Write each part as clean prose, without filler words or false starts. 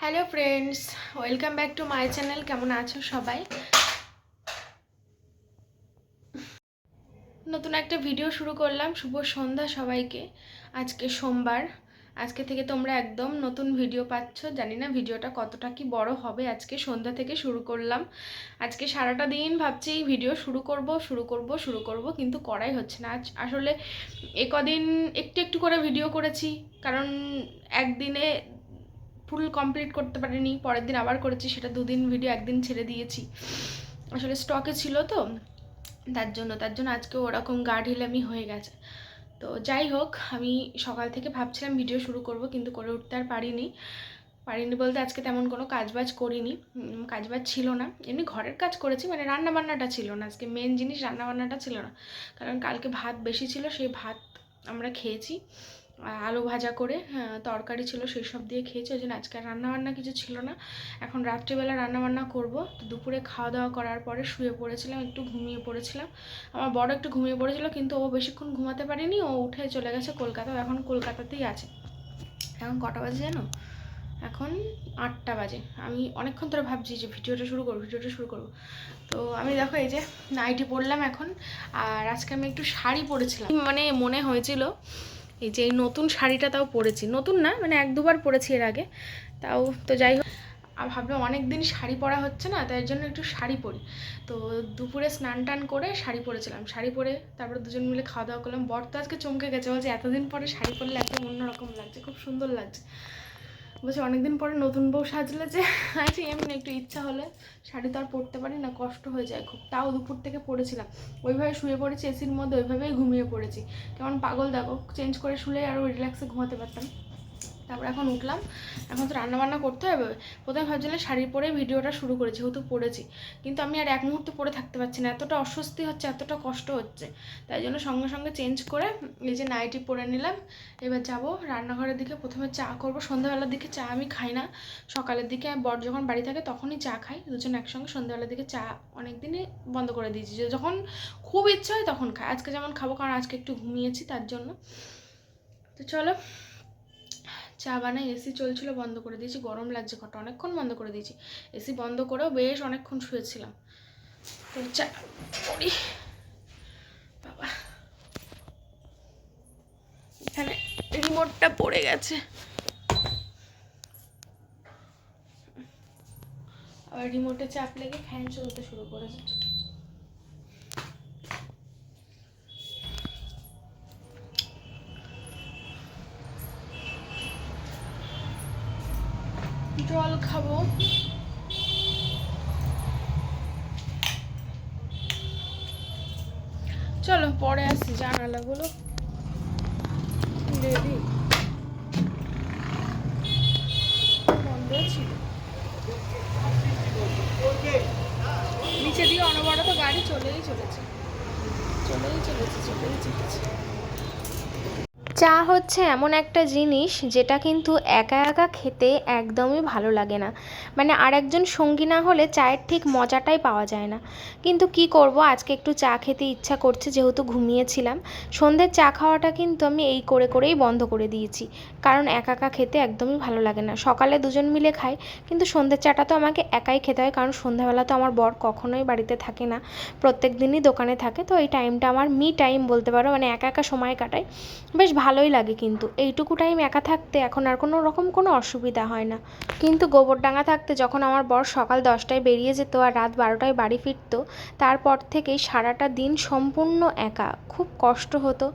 Hello friends, welcome back to my channel. কেমন আছো সবাই? নতুন একটা ভিডিও শুরু করলাম। শুভ সন্ধ্যা সবাইকে। আজকে সোমবার, আজকে থেকে তোমরা একদম নতুন ভিডিও পাচ্ছ। জানি না ভিডিওটা কতটা কি বড় হবে। আজকে সন্ধ্যা থেকে শুরু করলাম। আজকে সারাটা দিন ভাবছি ভিডিও শুরু করব, কিন্তু করাই হচ্ছে না। আসলে কদিন একটু একটু করে ভিডিও করেছি, কারণ একদিনে ফুল কমপ্লিট করতে পারিনি। পরের দিন আবার করেছি, সেটা দুদিন ভিডিও একদিন ছেড়ে দিয়েছি। আসলে স্টকে ছিল তো, তার জন্য আজকে ওরকম গা ঢিলামি হয়ে গেছে। তো যাই হোক, আমি সকাল থেকে ভাবছিলাম ভিডিও শুরু করব, কিন্তু করে উঠতে আর পারিনি বলতে আজকে তেমন কোনো কাজবাজ করিনি। কাজবাজ ছিল না, এমনি ঘরের কাজ করেছি, মানে রান্নাবান্নাটা ছিল না। আজকে মেন জিনিস রান্নাবান্নাটা ছিল না, কারণ কালকে ভাত বেশি ছিল, সেই ভাত আমরা খেয়েছি। আলু ভাজা করে তরকারি ছিল, সেই সব দিয়ে খেয়েছি। ওই জন্য আজকে রান্নাবান্না কিছু ছিল না। এখন রাত্রিবেলা রান্নাবান্না করব। তো দুপুরে খাওয়া দাওয়া করার পরে শুয়ে পড়েছিলাম, একটু ঘুমিয়ে পড়েছিলাম। আমার বড় একটু ঘুমিয়ে পড়েছিল, কিন্তু ও বেশিক্ষণ ঘুমাতে পারেনি। ও উঠে চলে গেছে কলকাতা, এখন কলকাতাতেই আছে। এখন কটা বাজে জানো? এখন 8টা বাজে। আমি অনেকক্ষণ ধরে ভাবছি যে ভিডিওটা শুরু করবো। তো আমি দেখো এই যে নাইটি পরলাম এখন। আর আজকে আমি একটু শাড়ি পরেছিলাম, মানে মনে হয়েছিল এই যে এই নতুন শাড়িটা, তাও পরেছি, নতুন না মানে এক দুবার পরেছি এর আগে, তাও। তো যাই হোক, আর ভাবলাম অনেক দিন শাড়ি পরা হচ্ছে না, তাই জন্য একটু শাড়ি পরি। তো দুপুরে স্নান টান করে শাড়ি পরেছিলাম, শাড়ি পরে তারপরে দুজন মিলে খাওয়া দাওয়া করলাম। বর তো আজকে চমকে গেছে, বলছে এতদিন পরে শাড়ি পরলে একদম অন্যরকম লাগছে, খুব সুন্দর লাগছে। বলছে অনেকদিন পরে নতুন বউ সাজলে যে। আচ্ছা, এমনি একটু ইচ্ছা হলে, শাড়ি তো আর পরতে পারি না, কষ্ট হয়ে যায় খুব। তাও দুপুর থেকে পরেছিলাম, ওইভাবে শুয়ে পড়েছি এসির মধ্যে, ওইভাবেই ঘুমিয়ে পড়েছি। কেমন পাগল দেখো, চেঞ্জ করে শুলে আরও রিল্যাক্সে ঘুমাতে পারতাম। তারপর এখন উঠলাম, এখন তো রান্নাবান্না করতে হবে। প্রথমে ভাবছিলাম শাড়ি পরে ভিডিওটা শুরু করেছি, যেহেতু পরেছি, কিন্তু আমি আর এক মুহূর্তে পরে থাকতে পারছি না, এতটা অস্বস্তি হচ্ছে, এতটা কষ্ট হচ্ছে। তাই জন্য সঙ্গে সঙ্গে চেঞ্জ করে এই যে নাইটি পরে নিলাম। এবার যাব রান্নাঘরের দিকে, প্রথমে চা করব। সন্ধ্যাবেলার দিকে চা আমি খাই না, সকালের দিকে বর যখন বাড়ি থাকে তখনই চা খাই, দুজন একসঙ্গে। সন্ধ্যাবেলার দিকে চা অনেক দিনই বন্ধ করে দিয়েছি, যে যখন খুব ইচ্ছা হয় তখন খাই। আজকে যেমন খাবো, কারণ আজকে একটু ঘুমিয়েছি তার জন্য। তো চলো চা বানাই। এসি চলছিল, বন্ধ করে দিয়েছি, গরম লাগছে ঘরটা, অনেকক্ষণ বন্ধ করে দিয়েছি। এসি বন্ধ করেও বেশ অনেকক্ষণ শুয়েছিলাম। তো চা করি। বাবা, এখানে রিমোটটা পড়ে গেছে, আবার রিমোটে চাপ লেগে ফ্যান চলতে শুরু করেছে। জল খাবো। চলো পরে আসছি। জানালাগুলো রেডি বন্ধ ছিল, নিচে দিয়ে অনবরত গাড়ি চলেই চলেছে। চা হচ্ছে এমন একটা জিনিস যেটা কিন্তু একা একা খেতে একদমই ভালো লাগে না, মানে আর একজন সঙ্গী না হলে চায়ের ঠিক মজাটাই পাওয়া যায় না। কিন্তু কি করব, আজকে একটু চা খেতে ইচ্ছা করছে, যেহেতু ঘুমিয়েছিলাম। সন্ধ্যের চা খাওয়াটা কিন্তু আমি এই করে করেই বন্ধ করে দিয়েছি, কারণ একা একা খেতে একদমই ভালো লাগে না। সকালে দুজন মিলে খাই, কিন্তু সন্ধ্যের চাটা তো আমাকে একাই খেতে হয়, কারণ সন্ধ্যাবেলা তো আমার বর কখনোই বাড়িতে থাকে না, প্রত্যেক দিনই দোকানে থাকে। তো এই টাইমটা আমার মি টাইম বলতে পারো, মানে একা একা সময় কাটাই, বেশ ভালোই লাগে। কিন্তু এইটুকু টাইম একা থাকতে এখন আর কোনো রকম কোনো অসুবিধা হয় না। কিন্তু গোবরডাঙ্গা থাকতে যখন আমার বর সকাল 10টায় বেরিয়ে যেত আর রাত 12টায় বাড়ি ফিরত, তারপর থেকেই সারাটা দিন সম্পূর্ণ একা, খুব কষ্ট হতো।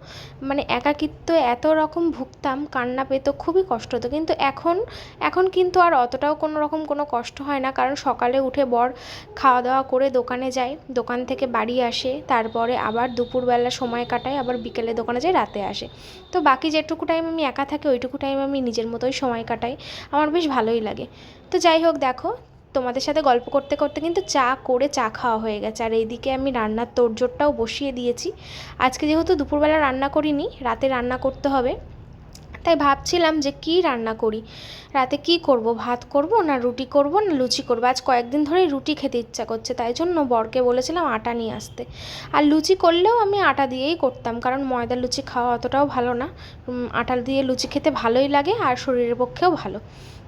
মানে একাকিত্ব এত রকম ভুগতাম, কান্না পেতো, খুবই কষ্ট হতো। কিন্তু এখন কিন্তু আর অতটাও কোনো রকম কোনো কষ্ট হয় না, কারণ সকালে উঠে বর খাওয়া দাওয়া করে দোকানে যায়, দোকান থেকে বাড়ি আসে, তারপরে আবার দুপুরবেলা সময় কাটায়, আবার বিকেলে দোকানে যায়, রাতে আসে। তো বাকি যেটুকু টাইম আমি একা থাকি, ওইটুকু টাইম আমি নিজের মতোই সময় কাটাই, আমার বেশ ভালোই লাগে। তো যাই হোক, দেখো তোমাদের সাথে গল্প করতে করতে কিন্তু চা খাওয়া হয়ে গেছে, আর এইদিকে আমি রান্নার তোড়জোড়টাও বসিয়ে দিয়েছি। আজকে যেহেতু দুপুরবেলা রান্না করিনি, রাতে রান্না করতে হবে, তাই ভাবছিলাম যে কি রান্না করি, রাতে কি করব, ভাত করব না রুটি করব না লুচি করব। আজ কয়েকদিন ধরেই রুটি খেতে ইচ্ছা করছে, তাই জন্য বরকে বলেছিলাম আটা নিয়ে আসতে। আর লুচি করলেও আমি আটা দিয়েই করতাম, কারণ ময়দার লুচি খাওয়া অতটাও ভালো না। আটা দিয়ে লুচি খেতে ভালোই লাগে আর শরীরের পক্ষেও ভালো।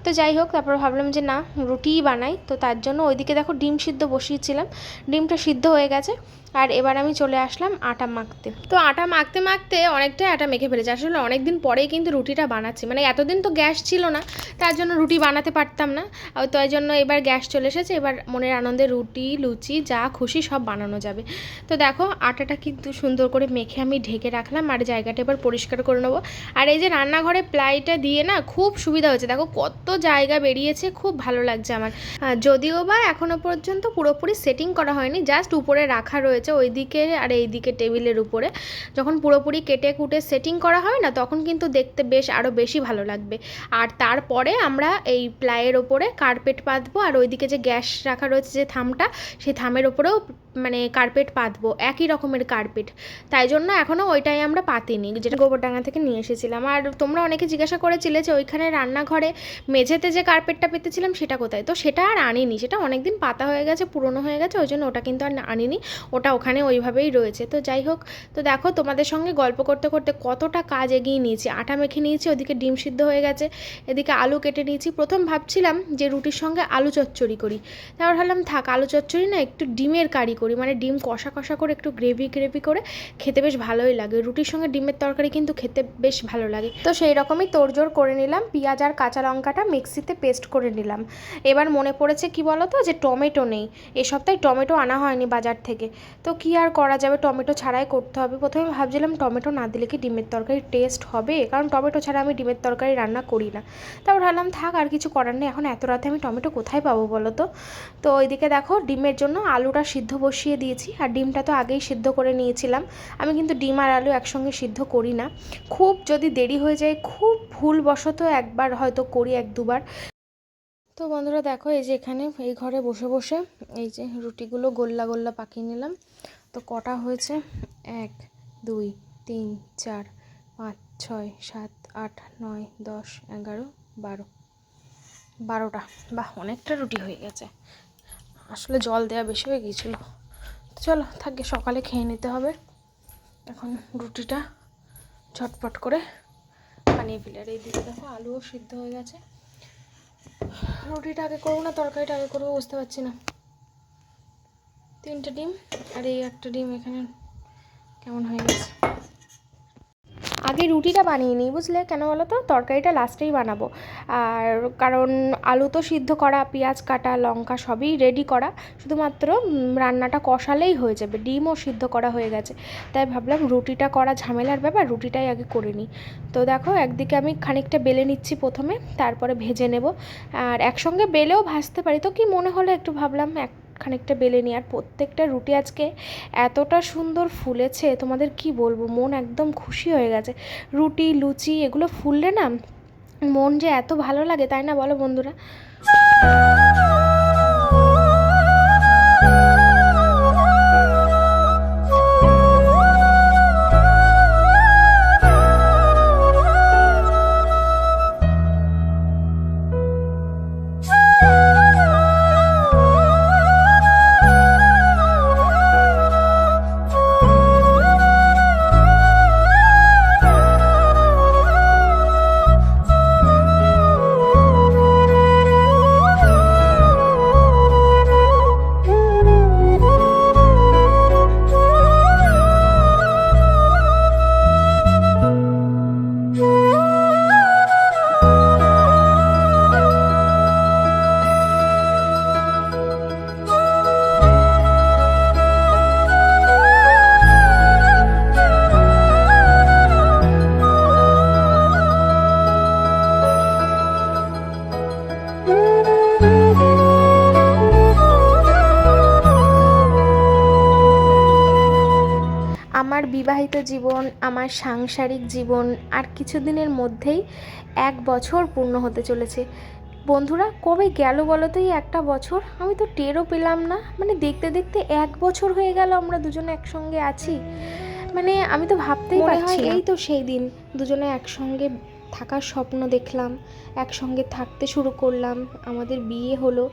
তো যাই হোক, তারপর ভাবলাম যে না, রুটিই বানাই। তো তার জন্য ওইদিকে দেখো ডিম সিদ্ধ বসিয়েছিলাম, ডিমটা সিদ্ধ হয়ে গেছে। আর এবার আমি চলে আসলাম আটা মাখতে। তো আটা মাখতে মাখতে অনেকটাই আটা মেখে ফেলেছি। আসলে অনেক দিন পরেই কিন্তু রুটিটা বানাচ্ছি, মানে এতদিন তো গ্যাস ছিল না, তার জন্য রুটি বানাতে পারতাম না। তো এই জন্য এবার গ্যাস চলে এসেছে, এবার মনের আনন্দে রুটি লুচি যা খুশি সব বানানো যাবে। তো দেখো আটাটা কিন্তু সুন্দর করে মেখে আমি ঢেকে রাখলাম, আর জায়গাটা এবার পরিষ্কার করে নেবো। আর এই যে রান্নাঘরে প্লাইটা দিয়ে না খুব সুবিধা হয়েছে, দেখো কত জায়গা বেরিয়েছে, খুব ভালো লাগছে আমার। যদিও বা এখনও পর্যন্ত পুরোপুরি সেটিং করা হয়নি, জাস্ট উপরে রাখা রয়েছে ওইদিকে আর এইদিকে টেবিলের উপরে। যখন পুরোপুরি কেটে কুটে সেটিং করা হবে না, তখন কিন্তু দেখতে বেশ আরও বেশি ভালো লাগবে। আর তারপরে আমরা এই প্লাইয়ের ওপরে কার্পেট পাতবো, আর ওইদিকে যে গ্যাস রাখা রয়েছে যে থামটা, সেই থামের ওপরেও মানে কার্পেট পাতবো, একই রকমের কার্পেট। তাই জন্য এখনও ওইটাই আমরা পাতিনি, যেটা গোবরডাঙ্গা থেকে নিয়ে এসেছিলাম। আর তোমরা অনেকে জিজ্ঞাসা করেছিলে যে ওইখানে রান্নাঘরে মেঝেতে যে কার্পেটটা পেতেছিলাম সেটা কোথায়। তো সেটা আর আনিনি, সেটা অনেক দিন পাতা হয়ে গেছে, পুরনো হয়ে গেছে, ওই জন্য ওটা কিন্তু আর আনিনি, ওটা ওখানে ওইভাবেই রয়েছে। তো যাই হোক, তো দেখো তোমাদের সঙ্গে গল্প করতে করতে কতটা কাজ এগিয়ে নিয়েছি। আটা মেখে নিয়েছি, ওদিকে ডিম সিদ্ধ হয়ে গেছে, এদিকে আলু কেটে নিয়েছি। প্রথম ভাবছিলাম যে রুটির সঙ্গে আলু চচ্চড়ি করি, তারপর ভাবলাম থাক, আলু চচ্চড়ি না, একটু ডিমের কারি করি, মানে ডিম কষা কষা করে একটু গ্রেভি গ্রেভি করে খেতে বেশ ভালোই লাগে। রুটির সঙ্গে ডিমের তরকারি কিন্তু খেতে বেশ ভালো লাগে। তো সেই রকমই তোড়জোড় করে নিলাম, পেঁয়াজ আর কাঁচা লঙ্কাটা মিক্সিতে পেস্ট করে নিলাম। এবার মনে পড়েছে কি বলো তো, যে টমেটো নেই, এ সপ্তাহে টমেটো আনা হয়নি বাজার থেকে। তো কি আর করা যাবে, টমেটো ছাড়াই করতে হবে। প্রথমে ভাবছিলাম টমেটো না দিলে কি ডিমের তরকারি টেস্ট হবে, কারণ টমেটো ছাড়া আমি ডিমের তরকারি রান্না করি না। তারপর ভাবলাম থাক, আর কিছু করার নেই, এখন এত রাতে আমি টমেটো কোথায় পাবো বলো তো। তো ওইদিকে দেখো ডিমের জন্য আলুটা সিদ্ধ বসিয়ে দিয়েছি, আর ডিমটা তো আগেই সিদ্ধ করে নিয়েছিলাম। আমি কিন্তু ডিম আর আলু একসঙ্গে সিদ্ধ করি না, খুব যদি দেরি হয়ে যায়, খুব ভুলবশত একবার হয়তো করি, এক দুবার। তো বন্ধুরা দেখো, এই যে এখানে এই ঘরে বসে বসে এই যে রুটিগুলো গোল্লা গোল্লা পাকিয়ে নিলাম। তো কটা হয়েছে, 1 2 3 4 5 6 7 8 9 10 11 12, 12টা। বাহ, অনেকটা রুটি হয়ে গেছে, আসলে জল দেওয়া বেশি হয়ে গিয়েছিলো। চলো থাকে, সকালে খেয়ে নিতে হবে। এখন রুটিটা ঝটপট করে বানিয়ে ফেলে। আর এইদিকে দেখো আলুও সিদ্ধ হয়ে গেছে। রুটিটা আগে করবো না তরকারিটা আগে করবো বুঝতে পারছি না। 3টে ডিম, আর এই একটা ডিম এখানে কেমন হয়ে গেছে। আগে রুটিটা বানিয়ে নিই, বুঝলে কেন বলো তো, তরকারিটা লাস্টেই বানাবো। আর কারণ আলু তো সিদ্ধ করা, পেঁয়াজ কাটা, লঙ্কা সবই রেডি করা, শুধুমাত্র রান্নাটা কষালেই হয়ে যাবে, ডিমও সিদ্ধ করা হয়ে গেছে। তাই ভাবলাম রুটিটা করা ঝামেলার ব্যাপার, রুটিটাই আগে করে নিই। তো দেখো একদিকে আমি খানিকটা বেলে নিচ্ছি প্রথমে, তারপরে ভেজে নেব। আর একসঙ্গে বেলেও ভাজতে পারি, তো কি মনে হলো একটু ভাবলাম খানিকটা বেলে নিই। আর প্রত্যেকটা রুটি আজকে এতটা সুন্দর ফুলেছে, তোমাদের কি বলবো, মন একদম খুশি হয়ে গেছে। রুটি লুচি এগুলো ফুললে না মন যে এত ভালো লাগে, তাই না বলো বন্ধুরা। আমার বিবাহিত জীবন, আমার সাংসারিক জীবন আর কিছুদিনের মধ্যেই 1 বছর পূর্ণ হতে চলেছে। বন্ধুরা কবে গেল বলো তো এই একটা বছর, আমি তো টেরও পেলাম না। মানে দেখতে দেখতে 1 বছর হয়ে গেল আমরা দুজনে একসঙ্গে আছি। মানে আমি তো ভাবতেই পারছি না, এই তো সেই দিন দুজনে একসঙ্গে থাকার স্বপ্ন দেখলাম, একসঙ্গে থাকতে শুরু করলাম, আমাদের বিয়ে হলো,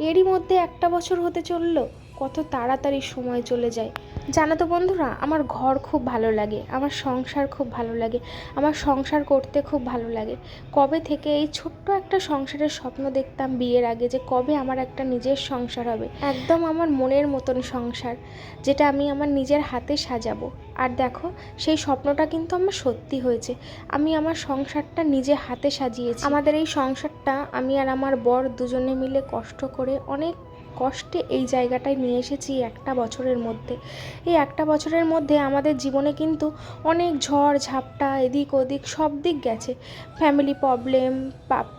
এরই মধ্যে 1 বছর হতে চললো। কত তাড়াতাড়ি সময় চলে যায়। জানো তো বন্ধুরা, আমার ঘর খুব ভালো লাগে, আমার সংসার খুব ভালো লাগে, আমার সংসার করতে খুব ভালো লাগে। কবে থেকে এই ছোট্ট একটা সংসারের স্বপ্ন দেখতাম বিয়ের আগে, যে কবে আমার একটা নিজের সংসার হবে, একদম আমার মনের মতন সংসার, যেটা আমি আমার নিজের হাতে সাজাবো। আর দেখো, সেই স্বপ্নটা কিন্তু আমার সত্যি হয়েছে। আমি আমার সংসারটা নিজে হাতে সাজিয়েছি। আমাদের এই সংসারটা আমি আর আমার বর দুজনে মিলে কষ্ট করে, অনেক কষ্টে এই জায়গাটায় নিয়ে এসেছি 1 বছরের মধ্যে। এই 1 বছরের মধ্যে আমাদের জীবনে কিন্তু অনেক ঝড় ঝাপটা, এদিক ওদিক সব দিক গেছে। ফ্যামিলি প্রবলেম,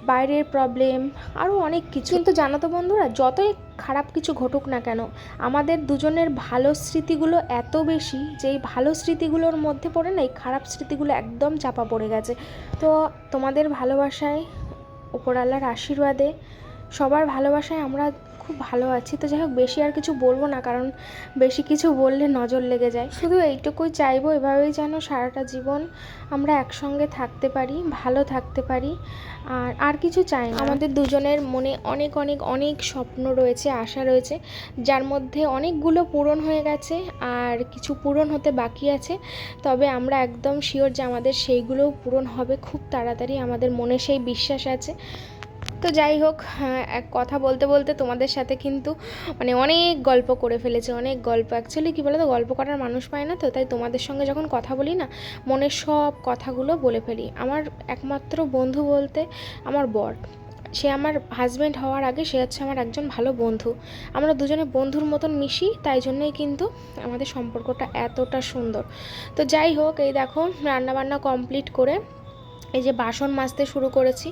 বাইরের প্রবলেম, আরও অনেক কিছু। কিন্তু জানো তো বন্ধুরা, যতই খারাপ কিছু ঘটুক না কেন, আমাদের দুজনের ভালো স্মৃতিগুলো এত বেশি যে এই ভালো স্মৃতিগুলোর মধ্যে পড়ে না এই খারাপ স্মৃতিগুলো একদম চাপা পড়ে গেছে। তো তোমাদের ভালোবাসায়, উপরওয়ালার আশীর্বাদে, সবার ভালোবাসায় আমরা খুব ভালো আছি। তো যাই হোক, বেশি আর কিছু বলবো না, কারণ বেশি কিছু বললে নজর লেগে যায়। শুধু এইটুকুই চাইবো, এভাবেই যেন সারাটা জীবন আমরা একসঙ্গে থাকতে পারি, ভালো থাকতে পারি। আর কিছু চাই না। আমাদের দুজনের মনে অনেক অনেক অনেক স্বপ্ন রয়েছে, আশা রয়েছে, যার মধ্যে অনেকগুলো পূরণ হয়ে গেছে আর কিছু পূরণ হতে বাকি আছে। তবে আমরা একদম শিওর যে আমাদের সেইগুলোও পূরণ হবে খুব তাড়াতাড়ি, আমাদের মনে সেই বিশ্বাস আছে। তো যাই হোক, এক কথা বলতে বলতে তোমাদের সাথে কিন্তু অনেক গল্প করে ফেলেছি, অনেক গল্প। অ্যাকচুয়ালি কী বলো তো, গল্প করার মানুষ পায় না, তো তাই তোমাদের সঙ্গে যখন কথা বলি না, মনের সব কথাগুলো বলে ফেলি। আমার একমাত্র বন্ধু বলতে আমার বর, সে আমার হাজব্যান্ড হওয়ার আগে সে হচ্ছে আমার একজন ভালো বন্ধু। আমরা দুজনে বন্ধুর মতন মিশি, তাই জন্যই কিন্তু আমাদের সম্পর্কটা এতটা সুন্দর। তো যাই হোক, এই দেখো রান্নাবান্না কমপ্লিট করে এই যে বাসন মাজতে শুরু করেছি।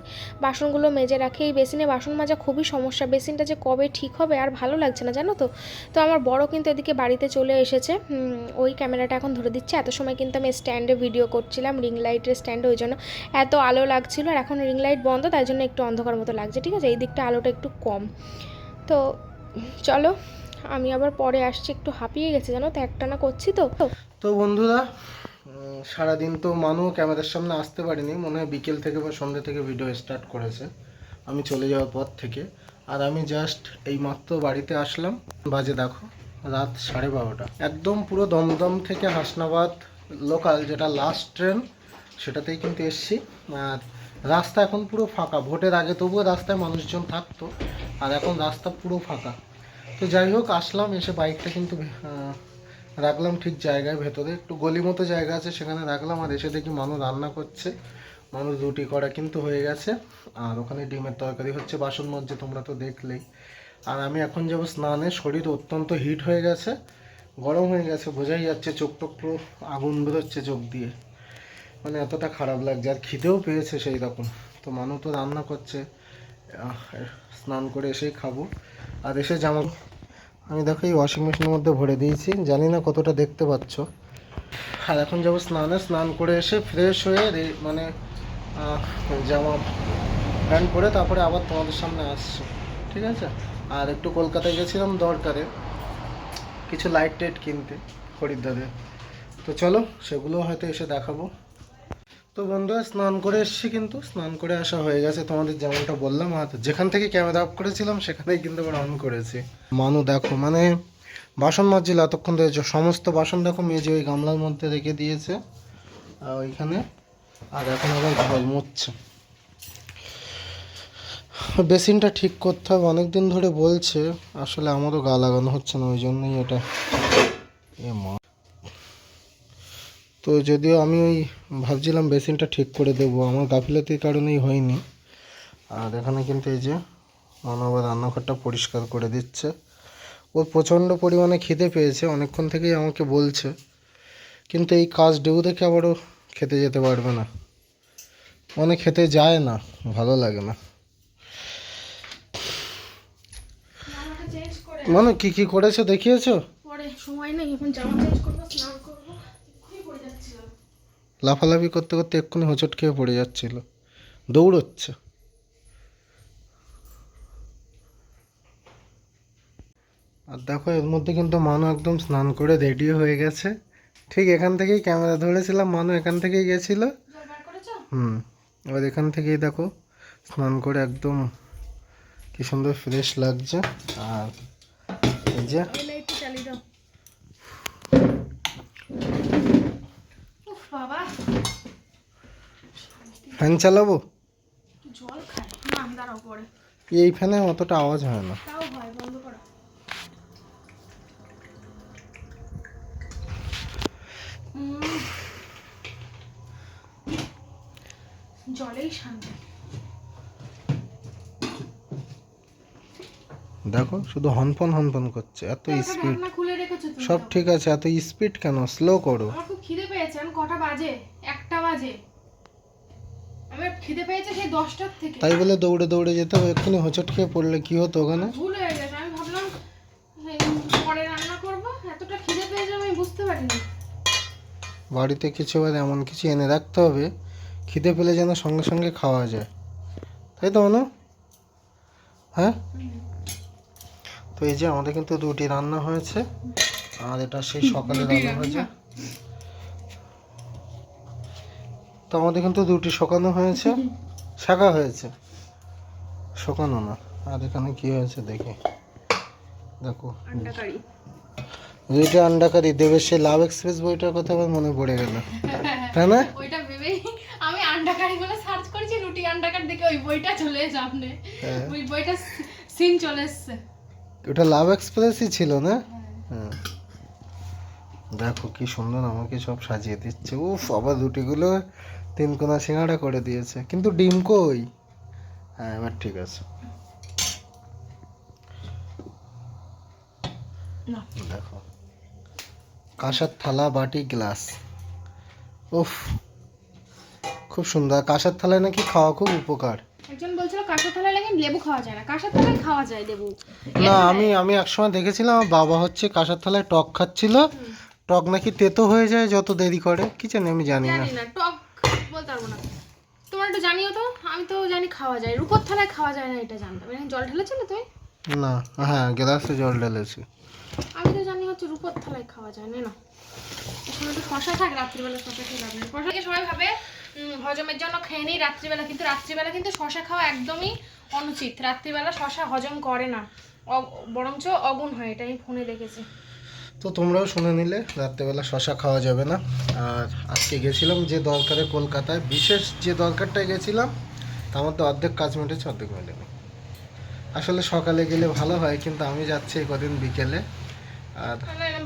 বাসনগুলো মেজে রাখি। এই বেসিনে বাসন মাজা খুবই সমস্যা, বেসিনটা যে কবে ঠিক হবে আর ভালো লাগছে না, জানো তো। তো আমার বড় কিন্তু এদিকে বাড়িতে চলে এসেছে, ওই ক্যামেরাটা এখন ধরে দিচ্ছে। এত সময় কিন্তু আমি স্ট্যান্ডে ভিডিও করছিলাম, রিং লাইটের স্ট্যান্ডে, ওই জন্য এত আলো লাগছিল। আর এখন রিং লাইট বন্ধ, তাই জন্য একটু অন্ধকার মতো লাগছে, ঠিক আছে। এই দিকটা আলোটা একটু কম। তো চলো, আমি আবার পরে আসছি, একটু হাঁপিয়ে গেছে জানো তো, একটানা করছি তো। তো বন্ধুরা, সারাদিন তো মানু ক্যামেরার সামনে আসতে পারিনি, মনে হয় বিকেল থেকে বা সন্ধ্যা থেকে ভিডিও স্টার্ট করেছে আমি চলে যাওয়ার পর থেকে। আর আমি জাস্ট এই মাত্র বাড়িতে আসলাম, বাজে দেখো রাত 12:30। একদম পুরো দমদম থেকে হাসনাবাদ লোকাল, যেটা লাস্ট ট্রেন, সেটাতেই কিন্তু এসছি। আর রাস্তা এখন পুরো ফাঁকা। ভোটের আগে তবুও রাস্তায় মানুষজন থাকতো, আর এখন রাস্তা পুরো ফাঁকা। তো যাই হোক, আসলাম, এসে বাইকটা কিন্তু রাখলাম ঠিক জায়গায়, ভেতরে একটু গলি মতো জায়গা আছে, সেখানে রাখলাম। আর এসে দেখি মানুষ রান্না করছে, মানুষ রুটি করা কিন্তু হয়ে গেছে, আর ওখানে ডিমের তরকারি হচ্ছে, বাসন মধ্যে তোমরা তো দেখলেই। আর আমি এখন যাবো স্নানে। শরীর অত্যন্ত হিট হয়ে গেছে, গরম হয়ে গেছে, বোঝাই যাচ্ছে। চোখ টোক পুরো আগুন বেরোচ্ছে চোখ দিয়ে, এতটা খারাপ লাগছে। আর খিদেও পেয়েছে সেই রকম। তো মানু তো রান্না করছে, স্নান করে এসেই খাবো। আর এসে জামা আমি দেখো এই ওয়াশিং মেশিনের মধ্যে ভরে দিয়েছি, জানি না কতটা দেখতে পাচ্ছ। আর এখন যাবো স্নানে। স্নান করে এসে ফ্রেশ হয়ে জামা প্যান্ট পরে তারপরে আবার তোমাদের সামনে আসছি, ঠিক আছে। আর একটু কলকাতায় গেছিলাম দরকারে, কিছু লাইট টাইট কিনতে খরিদ্দারের। তো চলো, সেগুলো হয়তো এসে দেখাবো। তো বন্ধুরা, স্নান করে এসেছি, কিন্তু স্নান করে আসা হয়ে গেছে, তোমাদের যেমনটা বললাম। আর যেখান থেকে ক্যামেরা অফ করেছিলাম সেখানেই কিন্তু আবার অন করেছি। মানু দেখো বাসন মাজছিল এতক্ষণ ধরে, সমস্ত বাসন দেখো মেজে ওই গামলার মধ্যে রেখে দিয়েছে ওইখানে। আর এখন আবার ঘর মুছছে। বেসিনটা ঠিক করতে হবে, অনেকদিন ধরে বলছে, আসলে আমারও গা লাগানো হচ্ছে না, ওই জন্যই এটা। তো যদিও আমি ভাবছিলাম বেসিনটা ঠিক করে দেবো, আমার গাফিলতির কারণেই হয়নি। আর এখানে কিন্তু এই যে মানু আবার রান্নাঘরটা পরিষ্কার করে দিচ্ছে। ওর প্রচণ্ড পরিমাণে খিদে পেয়েছে, অনেকক্ষণ থেকেই আমাকে বলছে, কিন্তু এই কাজ ডেউ দেখে আবারও খেতে যেতে পারবে না, খেতে যায় না, ভালো লাগে না। কি কি করেছো দেখিয়েছো? সময় নেই, এখন জামা চেঞ্জ করবো, স্নান করবো, এক্ষুনি পড়ে যাচ্ছিলাম। লাফালাফি করতে করতে এক্ষুনি হোঁচট খেয়ে পড়ে যাচ্ছিল, দৌড়চ্ছে। আর দেখো, এর মধ্যে কিন্তু মানু একদম স্নান করে রেডি হয়ে গেছে। ঠিক এখান থেকেই ক্যামেরা ধরেছিলাম, মানু এখান থেকেই গেছিল। এবার এখান থেকেই দেখো স্নান করে একদম কি সুন্দর ফ্রেশ লাগছে। আর এই যে লাইটটা চালিয়ে দাও। উফ বাবা, ফ্যান চালাবো? জল খায় না, দাঁড়াও পরে। এই ফ্যানে অতটা আওয়াজ হয় না। তাও হয়, বন্ধ করো। জলেই শান্তি। দেখো শুধু হনফন হনফন করছে, এত স্পিড। ঢাকনা খুলে রেখেছো তুমি? সব ঠিক আছে, এত স্পিড কেন? স্লো করো। আমার খুব খিদে পেয়েছে। এখন কটা বাজে? 1টা বাজে। আমার খিদে পেয়েছে সেই 10টার থেকে। তাই বলে দৌড়ে দৌড়ে যেতে হবে? এক্ষুনি হোঁচট খেয়ে পড়লে কি হতো ওখানে? ভুল হয়ে গেছে। আমি ভাবলাম পরে রান্না করব, এতটা খিদে পেয়েছে আমি বুঝতে পারিনি। বাড়িতে কিছু এবার এমন কিছু এনে রাখতে হবে খিদে পেলে যেন সঙ্গে সঙ্গে খাওয়া যায়, তাই তো অনু? হ্যাঁ। তো এই যে আমাদের কিন্তু 2টি রান্না হয়েছে, আর এটা সেই সকালে রান্না হয়েছে। তো আমাদের কিন্তু 2টি শোকানো হয়েছে, শাকা হয়েছে, শোকানো না। আর এখানে কি হয়েছে দেখি, দেখো আন্ডা কারি। 2টা আন্ডা কারি দেবে। সে লাভ এক্সপ্রেস বইটার কথা আমার মনে পড়ে গেল, তাই না? ওইটা ভেবেই আমি আন্ডা কারি বলে সার্চ করেছি, রুটি আন্ডা কারি দেখে ওই বইটা চলে এসে সামনে। ওই বইটা সিন চলে এসেছে। ওটা লাভ এক্সপ্রেসই ছিল না? হ্যাঁ। দেখো কি সুন্দর আমাকে সব সাজিয়ে দিচ্ছে। উফ, আবার রুটিগুলো 3 কোনা সিঙ্গাড়া করে দিয়েছে, কিন্তু ডিম কই? হ্যাঁ, এবার ঠিক আছে। দেখো কাঁসার থালা, বাটি, গ্লাস। উফ, খুব সুন্দর। কাঁসার থালায় নাকি খাওয়া খুব উপকার। একজন বলছিল কাঁসার থালায় লাগে লেবু খাওয়া যায় না, কাঁসার থালায় খাওয়া যায় লেবু। না, আমি একসময় দেখেছিলাম আমার বাবা হচ্ছে কাঁসার থালায় টক খাচ্ছিল, টক নাকি তেতো হয়ে যায় যত দেরি করে, কি জানি, আমি জানি না। জানি না, টক বলতে পারবো না। তোমার একটু জানিও তো, আমি তো জানি খাওয়া যায়। রূপোর থালায় খাওয়া যায় না এটা জানতাম। এখানে জল ঢেলেছিলে তুমি? না, হ্যাঁ গ্লাসে জল ঢেলেছি। আমি তো জানি হচ্ছে রূপোর থালায় খাওয়া যায় না। এখানে একটু শশা থাক, রাত্রিবেলা শশা খেয়ে লাভ নেই। শশাকে সবাই ভাবে হজমের জন্য খেয়ে নিই রাত্রিবেলা, কিন্তু রাত্রিবেলা কিন্তু শশা খাওয়া একদমই অনুচিত। রাত্রিবেলা শশা হজম করে না, বরঞ্চ অগুণ হয়, এটা আমি ফোনে দেখেছি। তো তোমরাও শুনে নিলে, রাত্রেবেলা শশা খাওয়া যাবে না। আর আজকে গেছিলাম যে দরকারে কলকাতায়, বিশেষ যে দরকারটায় গেছিলাম তার মধ্যে অর্ধেক কাজ মিটেছে, অর্ধেক মেটেনি। আসলে সকালে গেলে ভালো হয়, কিন্তু আমি যাচ্ছি এই কদিন বিকেলে। আর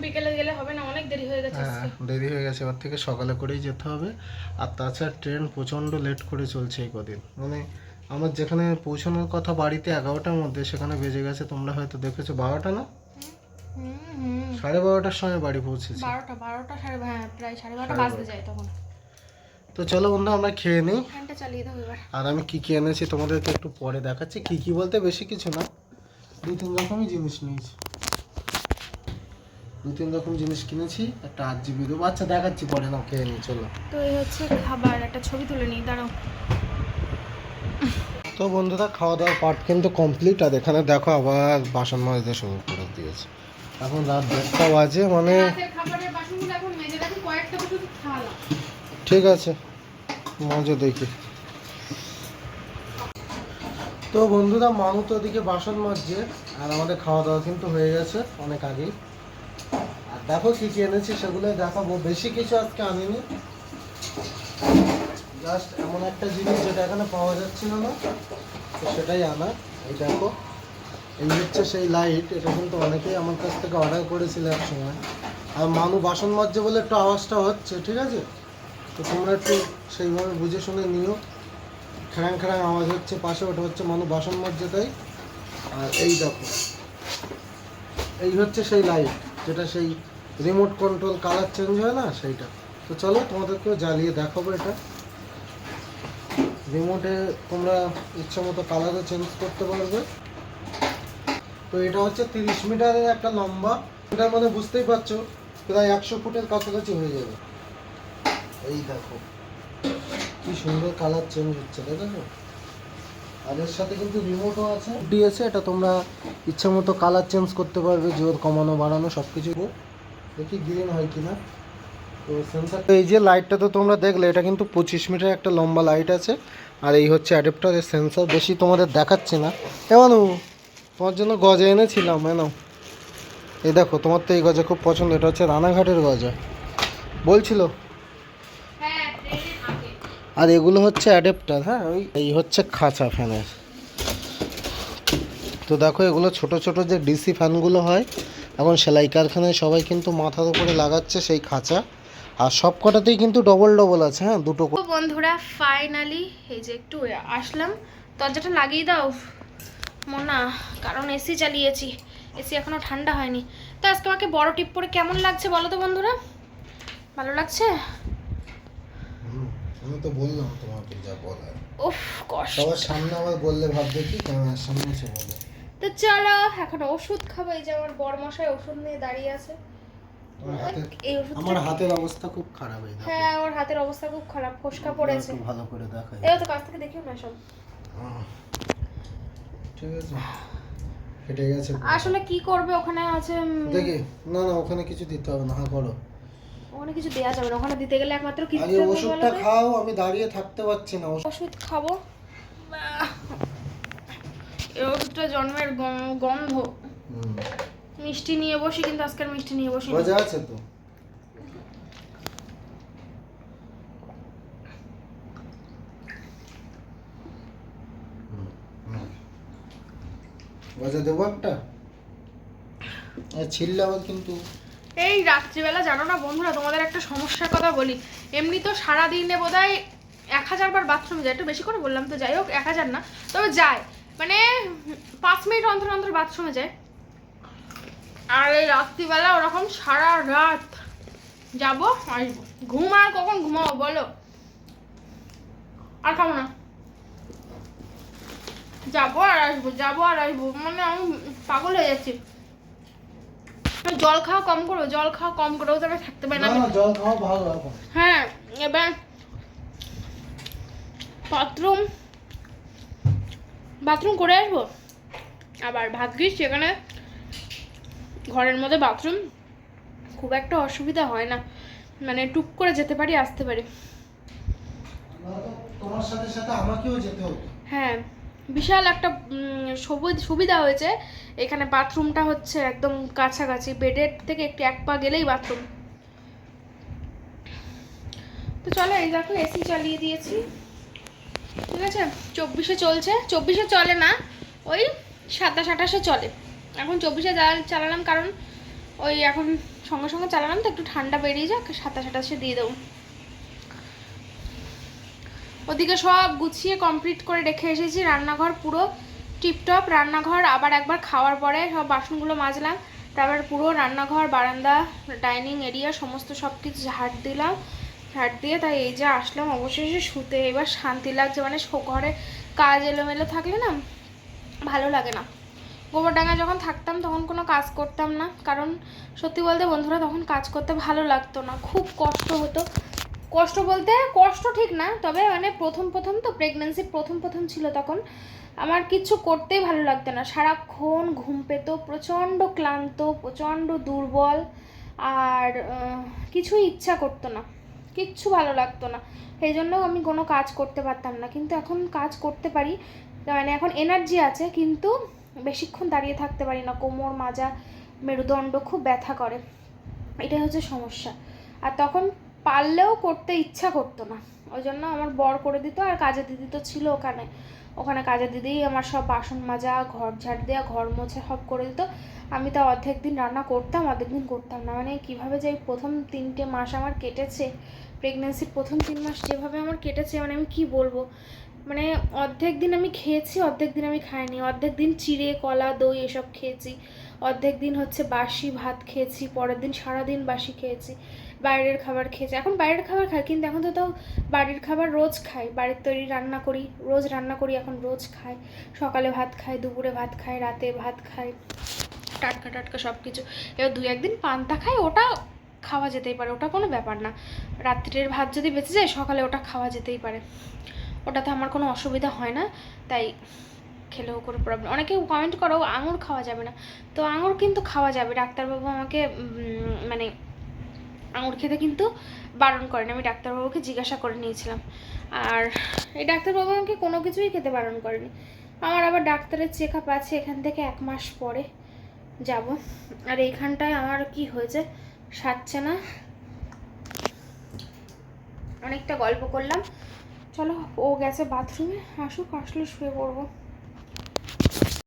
বিকেলে গেলে হবে না, অনেক দেরি হয়ে গেছে। হ্যাঁ, দেরি হয়ে গেছে, এবার থেকে সকালে করেই যেতে হবে। আর তাছাড়া ট্রেন প্রচণ্ড লেট করে চলছে এই কদিন। মানে আমার যেখানে পৌঁছানোর কথা বাড়িতে 11টার মধ্যে, সেখানে বেজে গেছে, তোমরা হয়তো দেখেছো 12টা না, 12:30টার সময় বাড়ি পৌঁছেছি। 12টা হ্যাঁ, প্রায় 12:30 বাজতে যায় তখন। তো চলো বন্ধু, আমরা খেয়ে নিই। ফ্যানটা চালিয়ে দাও এবার। আর আমি কি কি এনেছি তোমাদেরকে একটু পরে দেখাচ্ছি। কি কি বলতে বেশি কিছু না, 2-3 রকমই জিনিস নিয়েছি। 2-3 রকম জিনিস কিনেছি, একটা 8GB দেবো। আচ্ছা দেখাচ্ছি পরে, না খেয়ে নিই চলো। তো এই হচ্ছে খাবার, একটা ছবি তুলে নিই, দাঁড়াও। তো বন্ধুরা, খাওয়া দাওয়ার পার্ট কিন্তু কমপ্লিট। আর এখানে দেখো আবার বাসন মাজতে শুরু করে দিয়েছে। এখন রাত 1টা বাজে, মানে খাবারের বাসনগুলো এখন মেজে রাখি, কয়েকটা শুধু থালা। ঠিক আছে, মজা দেখি। তো বন্ধুরা, মানু তো ওদিকে বাসন মাজছে, আর আমাদের খাওয়া দাওয়া কিন্তু হয়ে গেছে অনেক আগেই। আর দেখো কি কি এনেছি সেগুলো দেখাবো। বেশি কিছু আজকে আনিনি, জাস্ট এমন একটা জিনিস যেটা এখানে পাওয়া যাচ্ছিল না, তো সেটাই আনা। এই দেখো, এই হচ্ছে সেই লাইট। এটা কিন্তু অনেকেই আমার কাছ থেকে অর্ডার করেছিল এক সময়। আর মানু বাসন মাজছে বলে একটু আওয়াজটা হচ্ছে, ঠিক আছে? তো তোমরা একটু সেইভাবে বুঝে শুনে নিও। খ্যাং খ্যাং আওয়াজ হচ্ছে পাশে, ওটা হচ্ছে মানু বাসন মাজছে তাই। আর এই দেখো, এই হচ্ছে সেই লাইট, যেটা সেই রিমোট কন্ট্রোল কালার চেঞ্জ হয় না, সেইটা। তো চলো তোমাদেরকেও জ্বালিয়ে দেখাবো। এটা রিমোটে তোমরা ইচ্ছা মতো কালারও চেঞ্জ করতে পারবে। তো এটা হচ্ছে 30 মিটারের একটা লম্বা। এটার মানে বুঝতেই পারছো প্রায় 100 ফুটের কাছাকাছি হয়ে যাবে। এই দেখো কি সুন্দর কালার চেঞ্জ হচ্ছে, দেখো। আর এর সাথে কিন্তু রিমোটও আছে, দিয়েছে। এটা তোমরা ইচ্ছা মতো কালার চেঞ্জ করতে পারবে, জোর কমানো বাড়ানো সব কিছু। দেখি গ্রিন হয় কিনা। তো সেন্সার, এই যে লাইটটা তো তোমরা দেখলে, এটা কিন্তু 25 মিটার একটা লম্বা লাইট আছে। আর এই হচ্ছে অ্যাডাপ্টারের সেন্সর, বেশি তোমাদের দেখাচ্ছি না। এমন তোমার জন্য গজা এনেছিলাম, এই দেখো, তোমার তো এই গজা খুব পছন্দ, এটা হচ্ছে রানাঘাটের গজা বলছিল। আর এগুলো হচ্ছে অ্যাডাপ্টার, হ্যাঁ, এই হচ্ছে খাঁচা ফ্যানের। তো দেখো, এগুলো ছোট ছোট যে ডিসি ফ্যানগুলো হয়, এখন সেলাই কারখানায় সবাই কিন্তু মাথার উপরে লাগাচ্ছে সেই খাঁচা। আর সব কটাতেই কিন্তু ডবল ডবল আছে, হ্যাঁ, দুটো তো বন্ধুরা ফাইনালি এই যে একটু আসলাম, দরজাটা লাগিয়ে দাও মোনা, কারণ এসি চালিয়েছি, এসি এখনো ঠান্ডা হয়নি। তো আজকে আমাকে বড় টিপ পরে কেমন লাগছে বলো তো বন্ধুরা, ভালো লাগছে? আমি তো বললাম তোমাকে যা বলার। উফ কষ্ট, সবার সামনে আবার বললে ভাববে কি ক্যামেরার সামনে এসে বলে। তো চলো এখন ওষুধ খাবো। এই যে আমার বড় মশাই ওষুধ নিয়ে দাঁড়িয়ে আছে। এই ওষুধ আমার হাতের অবস্থা খুব খারাপ, এই দেখো। হ্যাঁ আমার হাতের অবস্থা খুব খারাপ, ফোসকা পড়েছে। একটু ভালো করে দেখাই। এই তো কাছ থেকে দেখিও না সব। ঠিক আছে, কেটে গেছে। আসলে কি করবে ওখানে আছে দেখি, না না ওখানে কিছু দিতে হবে না, হ্যাঁ করো। ওখানে কিছু দেয়া যাবে না, ওখানে দিতে গেলে একমাত্র কি আরে ওষুধটা খাও, আমি দাঁড়িয়ে থাকতে পারছি না। ওষুধ খাবো, এই ওষুধটা জন্মের গন্ধ। মিষ্টি নিয়ে বসি, কিন্তু আজকের মিষ্টি নিয়ে বসি। মজা আছে তো। মজা দেবো একটা, ছিললে আবার কিন্তু। এই রাত্রিবেলা জানো না বন্ধুরা, তোমাদের একটা সমস্যার কথা বলি। এমনি তো সারাদিনে বোধহয় 1000 বার বাথরুমে যায়, একটু বেশি করে বললাম, তো যাই হোক 1000 না, তবে যায়, মানে 5 মিনিট অন্তর অন্তর বাথরুমে যায়। আর এই রাত্রিবেলা ওরকম সারা রাত যাবো আসবো, ঘুম আর কখন ঘুমাবো বলো, আর খাবো না, যাবো আর আসবো, যাবো আর আসবো, মানে আমি পাগল হয়ে যাচ্ছি। জল খাওয়া কম করো, জল খাওয়া কম করেও তো আমি থাকতে পারি না। জল খাওয়া ভালো এখন। হ্যাঁ, এবার বাথরুম করে আসবো, আবার ভাগ্যিস সেখানে ঘরের মধ্যে বাথরুম, খুব একটা অসুবিধা হয় না, মানে টুক করে যেতে পারি, আসতে পারি। তোমার সাথে সাথে আমাকেও যেতে হবে। হ্যাঁ, বিশাল একটা সুবিধা হয়েছে এখানে, বাথরুমটা হচ্ছে একদম কাছাকাছি, বেডের থেকে একটু 1 পা গেলেই বাথরুম। তো চলো, এই দেখো এসি চালিয়ে দিয়েছি, ঠিক আছে, 24-এ চলছে, 24-এ চলে না, ওই 27-28-এ চলে। এখন 24-এ চালালাম, কারণ ওই এখন সঙ্গে সঙ্গে চালালাম তো একটু ঠান্ডা বেরিয়ে যাক, 27-28-এ দিয়ে দেবো। ওদিকে সব গুছিয়ে কমপ্লিট করে রেখে এসেছি, রান্নাঘর পুরো টিপটপ, রান্নাঘর আবার একবার খাওয়ার পরে সব বাসনগুলো মাজলাম, তারপর পুরো রান্নাঘর, বারান্দা, ডাইনিং এরিয়া সমস্ত সব কিছু ঝাড় দিলাম, ঝাড় দিয়ে তাই এই যে আসলাম অবশেষে শুতে। এবার শান্তি লাগছে, মানে ঘরে কাজ এলোমেলো থাকলে না ভালো লাগে না। গোবরডাঙ্গায় যখন থাকতাম তখন কোনো কাজ করতাম না, কারণ সত্যি বলতে বন্ধুরা তখন কাজ করতে ভালো লাগতো না, খুব কষ্ট হতো। কষ্ট বলতে কষ্ট ঠিক না, তবে মানে প্রথম তো প্রেগনেন্সি প্রথম ছিল, তখন আমার কিচ্ছু করতেই ভালো লাগতো না, সারাক্ষণ ঘুম পেত, প্রচণ্ড ক্লান্ত, প্রচণ্ড দুর্বল, আর কিছুই ইচ্ছা করতো না, কিচ্ছু ভালো লাগতো না, সেই জন্য আমি কোনো কাজ করতে পারতাম না। কিন্তু এখন কাজ করতে পারি, মানে এখন এনার্জি আছে, কিন্তু বেশিক্ষণ দাঁড়িয়ে থাকতে পারি না, কোমর, মাজা, মেরুদণ্ড খুব ব্যথা করে, এটাই হচ্ছে সমস্যা। আর তখন পারলেও করতে ইচ্ছা করতো না, ওই জন্য আমার বর করে দিত, আর কাজের দিদি তো ছিল ওখানে কাজের দিদিই আমার সব বাসন মাজা, ঘর ঝাড় দেওয়া, ঘর মোছা সব করে দিত। আমি তো অর্ধেক দিন রান্না করতাম, অর্ধেক দিন করতাম না, মানে কীভাবে যে প্রথম 3টে মাস আমার কেটেছে, প্রেগনেন্সির প্রথম 3 মাস যেভাবে আমার কেটেছে, মানে আমি কি বলবো, মানে অর্ধেক দিন আমি খেয়েছি, অর্ধেক দিন আমি খাইনি, অর্ধেক দিন চিড়ে, কলা, দই এসব খেয়েছি, অর্ধেক দিন হচ্ছে বাসি ভাত খেয়েছি, পরের দিন সারাদিন বাসি খেয়েছি, বাইরের খাবার খেয়েছি। এখন বাইরের খাবার খাই, কিন্তু এখন তো তাও বাড়ির খাবার রোজ খাই, বাড়ির তৈরি রান্না করি, রোজ রান্না করি, এখন রোজ খাই, সকালে ভাত খাই, দুপুরে ভাত খাই, রাতে ভাত খাই, টাটকা সব কিছু। এবার 2-1 দিন পান্তা খাই, ওটা খাওয়া যেতেই পারে, ওটা কোনো ব্যাপার না, রাত্রের ভাত যদি বেঁচে যায় সকালে ওটা খাওয়া যেতেই পারে, ওটাতে আমার কোনো অসুবিধা হয় না, তাই খেলেও কোনো প্রবলেম। অনেকে কমেন্ট করো আঙুর খাওয়া যাবে না, তো আঙুর কিন্তু খাওয়া যাবে, ডাক্তারবাবু আমাকে মানে আঙুর খেতে কিন্তু বারণ করেন, আমি ডাক্তারবাবুকে জিজ্ঞাসা করে নিয়েছিলাম। আর এই ডাক্তারবাবু আমাকে কোনো কিছুই খেতে বারণ করেনি। আমার আবার ডাক্তারের চেক আপ আছে, এখান থেকে 1 মাস পরে যাব। আর এইখানটায় আমার কি হয়েছে সারছে না। অনেকটা গল্প করলাম, চলো ও গেছে বাথরুমে, আসলে শুয়ে পড়বো।